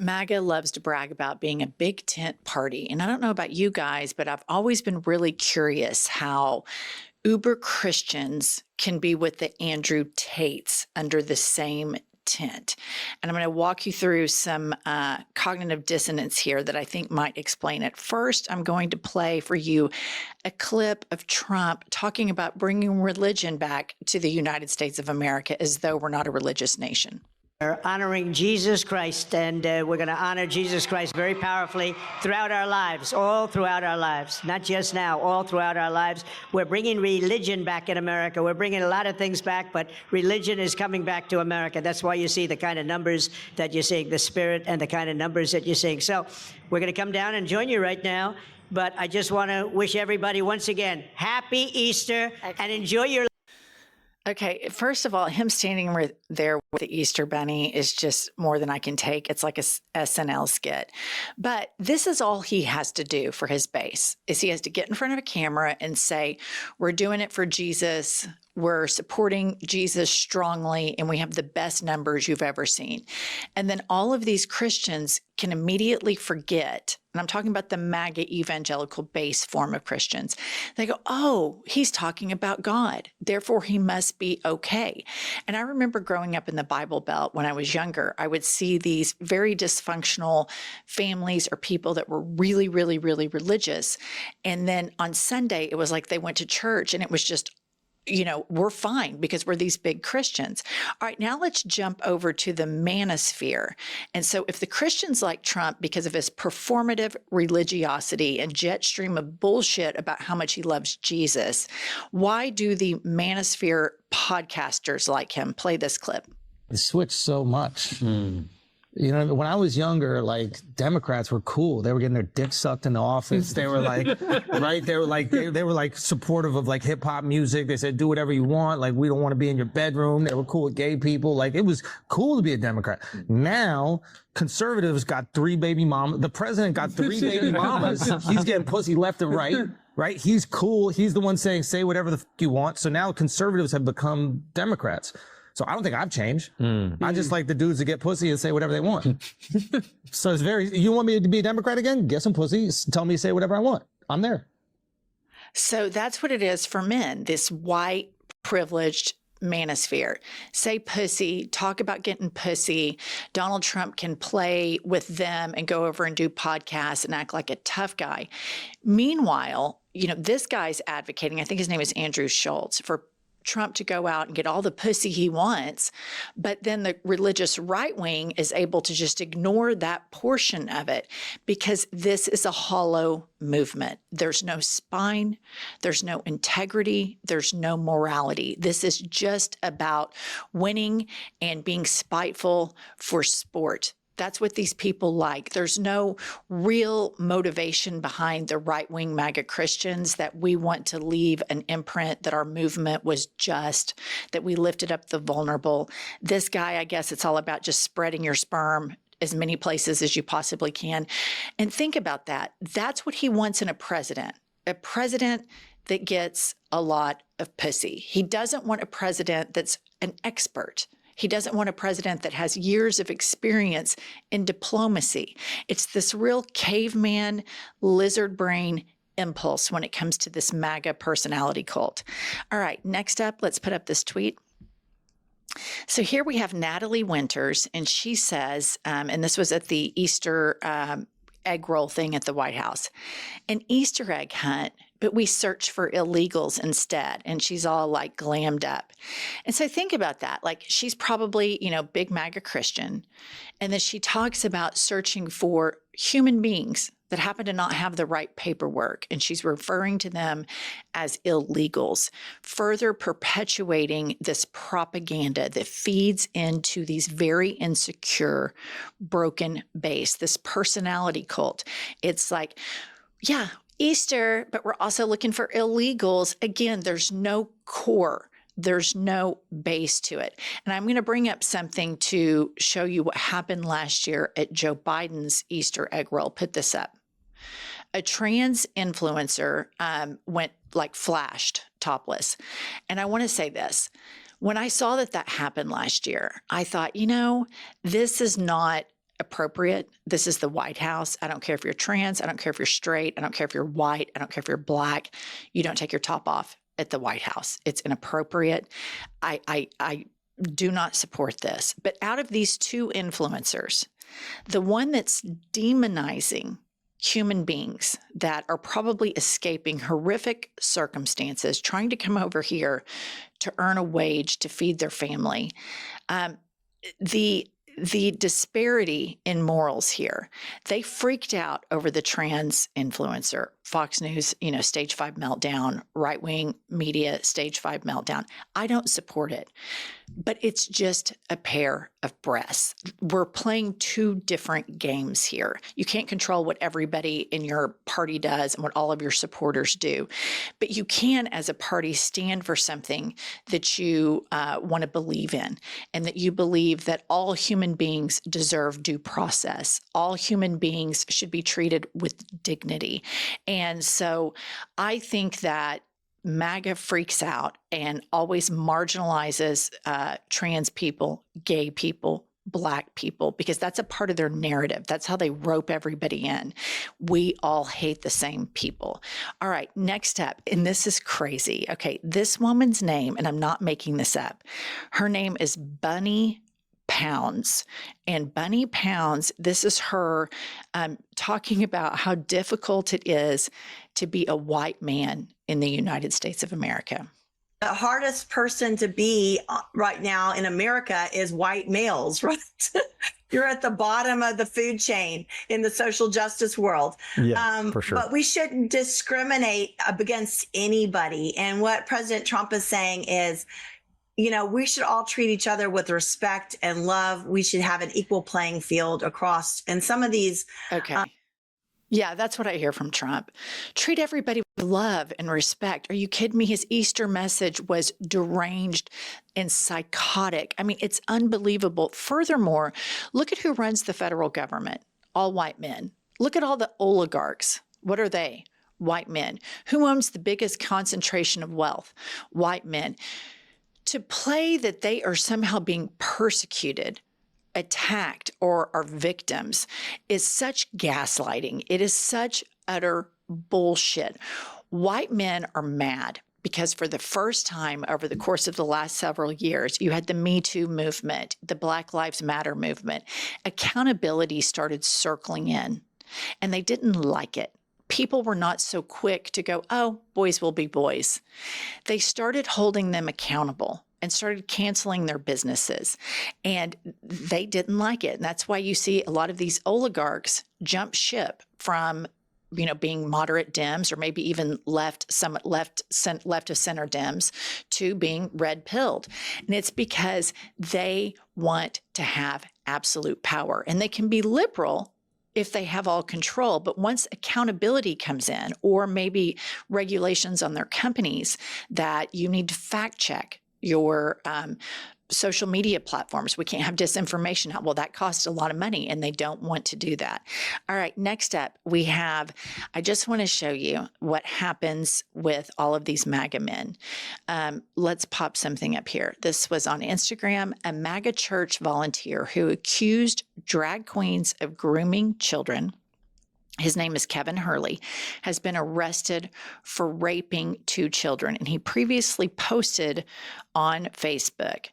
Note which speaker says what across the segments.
Speaker 1: MAGA loves to brag about being a big tent party. And I don't know about you guys, but I've always been really curious how uber Christians can be with the Andrew Tates under the same tent. And I'm going to walk you through some cognitive dissonance here that I think might explain it. First, I'm going to play for you a clip of Trump talking about bringing religion back to the United States of America as though we're not a religious nation.
Speaker 2: We're honoring Jesus Christ, and we're going to honor Jesus Christ very powerfully throughout our lives, all throughout our lives, not just now, all throughout our lives. We're bringing religion back in America. We're bringing a lot of things back, but religion is coming back to America. That's why you see the kind of numbers that you're seeing, the spirit and the kind of numbers that you're seeing. So we're going to come down and join you right now, but I just want to wish everybody once again, happy Easter, and enjoy your
Speaker 1: Okay, first of all, him standing there with the Easter Bunny is just more than I can take. It's like a SNL skit. But this is all he has to do for his base, is he has to get in front of a camera and say, we're doing it for Jesus, we're supporting Jesus strongly, and we have the best numbers you've ever seen. And then all of these Christians can immediately forget, and I'm talking about the MAGA evangelical base form of Christians. They go, oh, he's talking about God, therefore he must be okay. And I remember growing up in the Bible Belt when I was younger, I would see these very dysfunctional families or people that were really, really, really religious. And then on Sunday, it was like they went to church and it was just, you know, we're fine because we're these big Christians. All right, now let's jump over to the manosphere. And so if the Christians like Trump because of his performative religiosity and jet stream of bullshit about how much he loves Jesus, why do the manosphere podcasters like him? Play this clip.
Speaker 3: It switched so much. You know, when I was younger, like, Democrats were cool. They were getting their dick sucked in the office. They were like, right? They were like, they were like supportive of like hip hop music. They said, do whatever you want. Like, we don't want to be in your bedroom. They were cool with gay people. Like, it was cool to be a Democrat. Now, conservatives got 3 baby mamas. The president got 3 baby mamas. He's getting pussy left and right. Right? He's cool. He's the one saying, say whatever the fuck you want. So now conservatives have become Democrats. So I don't think I've changed. I just like the dudes that get pussy and say whatever they want. So it's very, you want me to be a Democrat again? Get some pussy. Tell me to say whatever I want. I'm there.
Speaker 1: So that's what it is for men, this white privileged manosphere. Say pussy, talk about getting pussy. Donald Trump can play with them and go over and do podcasts and act like a tough guy. Meanwhile, you know, this guy's advocating, I think his name is Andrew Schultz, for Trump to go out and get all the pussy he wants, but then the religious right wing is able to just ignore that portion of it because this is a hollow movement. There's no spine, there's no integrity, there's no morality. This is just about winning and being spiteful for sport. That's what these people like. There's no real motivation behind the right-wing MAGA Christians that we want to leave an imprint, that our movement was just, that we lifted up the vulnerable. This guy, I guess it's all about just spreading your sperm as many places as you possibly can. And think about that. That's what he wants in a president that gets a lot of pussy. He doesn't want a president that's an expert. He doesn't want a president that has years of experience in diplomacy. It's this real caveman, lizard brain impulse when it comes to this MAGA personality cult. All right, next up, let's put up this tweet. So here we have Natalie Winters, and she says, and this was at the Easter egg roll thing at the White House, an Easter egg hunt, but we search for illegals instead. And she's all like glammed up. And so think about that. Like, she's probably, you know, big MAGA Christian. And then she talks about searching for human beings that happen to not have the right paperwork. And she's referring to them as illegals, further perpetuating this propaganda that feeds into these very insecure, broken base, this personality cult. It's like, yeah, Easter, but we're also looking for illegals. Again, there's no core. There's no base to it. And I'm going to bring up something to show you what happened last year at Joe Biden's Easter egg roll. Put this up. A trans influencer flashed topless. And I want to say this. When I saw that happened last year, I thought, you know, this is not appropriate. This is the White House. I don't care if you're trans. I don't care if you're straight. I don't care if you're white. I don't care if you're black. You don't take your top off at the White House. It's inappropriate. I do not support this. But out of these two influencers, the one that's demonizing human beings that are probably escaping horrific circumstances, trying to come over here to earn a wage to feed their family, the disparity in morals here. They freaked out over the trans influencer. Fox News, stage 5 meltdown, right-wing media, stage 5 meltdown. I don't support it, but it's just a pair of breasts. We're playing two different games here. You can't control what everybody in your party does and what all of your supporters do, but you can, as a party, stand for something that you want to believe in, and that you believe that all human beings deserve due process. All human beings should be treated with dignity. And so I think that MAGA freaks out and always marginalizes trans people, gay people, Black people, because that's a part of their narrative. That's how they rope everybody in. We all hate the same people. All right, next up, and this is crazy. Okay, this woman's name, and I'm not making this up, her name is Bunny Pounds. And Bunny Pounds, this is her talking about how difficult it is to be a white man in the United States of America.
Speaker 4: The hardest person to be right now in America is white males, right? You're at the bottom of the food chain in the social justice world.
Speaker 3: Yeah, for sure.
Speaker 4: But we shouldn't discriminate against anybody. And what President Trump is saying is, we should all treat each other with respect and love. We should have an equal playing field across. And some of these.
Speaker 1: Okay. Yeah, that's what I hear from Trump. Treat everybody with love and respect. Are you kidding me? His Easter message was deranged and psychotic. I mean, it's unbelievable. Furthermore, look at who runs the federal government. All white men. Look at all the oligarchs. What are they? White men. Who owns the biggest concentration of wealth? White men. To play that they are somehow being persecuted, attacked, or are victims is such gaslighting. It is such utter bullshit. White men are mad because for the first time over the course of the last several years, you had the Me Too movement, the Black Lives Matter movement. Accountability started circling in, and they didn't like it. People were not so quick to go, oh, boys will be boys. They started holding them accountable and started canceling their businesses. And they didn't like it. And that's why you see a lot of these oligarchs jump ship from, being moderate Dems or maybe even left of center Dems to being red-pilled. And it's because they want to have absolute power. And they can be liberal if they have all control. But once accountability comes in, or maybe regulations on their companies that you need to fact check your social media platforms. We can't have disinformation out. Well, that costs a lot of money, and they don't want to do that. All right, next up, I just want to show you what happens with all of these MAGA men. Let's pop something up here. This was on Instagram. A MAGA church volunteer who accused drag queens of grooming children, his name is Kevin Hurley, has been arrested for raping 2 children. And he previously posted on Facebook,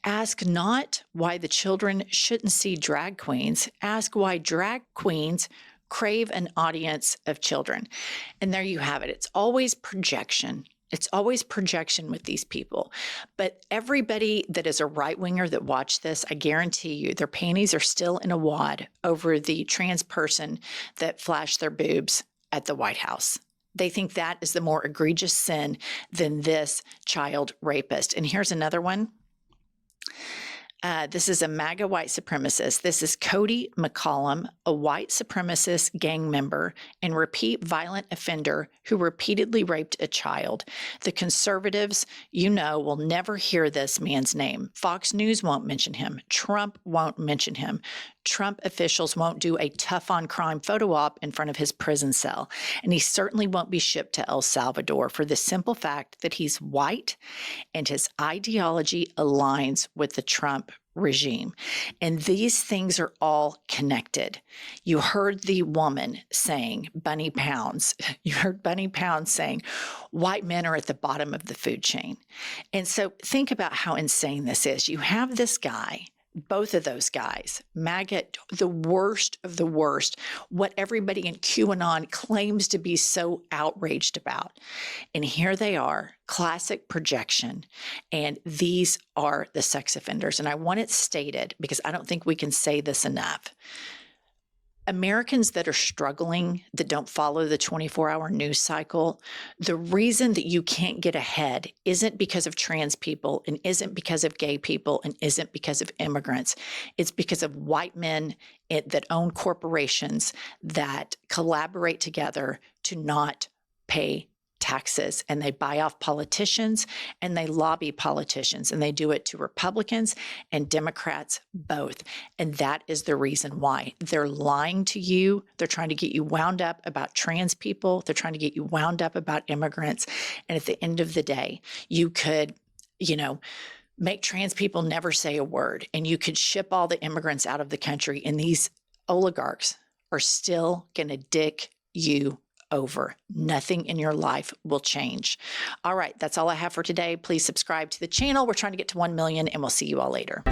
Speaker 1: ask not why the children shouldn't see drag queens, ask why drag queens crave an audience of children. And there you have it. It's always projection. It's always projection with these people. But everybody that is a right-winger that watched this, I guarantee you, their panties are still in a wad over the trans person that flashed their boobs at the White House. They think that is the more egregious sin than this child rapist. And here's another one. This is a MAGA white supremacist. This is Cody McCollum, a white supremacist gang member and repeat violent offender who repeatedly raped a child. The conservatives, will never hear this man's name. Fox News won't mention him. Trump won't mention him. Trump officials won't do a tough-on-crime photo op in front of his prison cell. And he certainly won't be shipped to El Salvador for the simple fact that he's white and his ideology aligns with the Trump regime. And these things are all connected. You heard the woman saying, Bunny Pounds. You heard Bunny Pounds saying, white men are at the bottom of the food chain. And so think about how insane this is. You have this guy, both of those guys, MAGA, the worst of the worst, what everybody in QAnon claims to be so outraged about. And here they are, classic projection. And these are the sex offenders. And I want it stated because I don't think we can say this enough. Americans that are struggling, that don't follow the 24-hour news cycle, the reason that you can't get ahead isn't because of trans people and isn't because of gay people and isn't because of immigrants. It's because of white men that own corporations that collaborate together to not pay taxes, and they buy off politicians and they lobby politicians, and they do it to Republicans and Democrats both. And that is the reason why they're lying to you. They're trying to get you wound up about trans people. They're trying to get you wound up about immigrants. And at the end of the day, you could, make trans people never say a word, and you could ship all the immigrants out of the country, and these oligarchs are still going to dick you over. Nothing in your life will change. All right, that's all I have for today. Please subscribe to the channel. We're trying to get to 1 million, and we'll see you all later.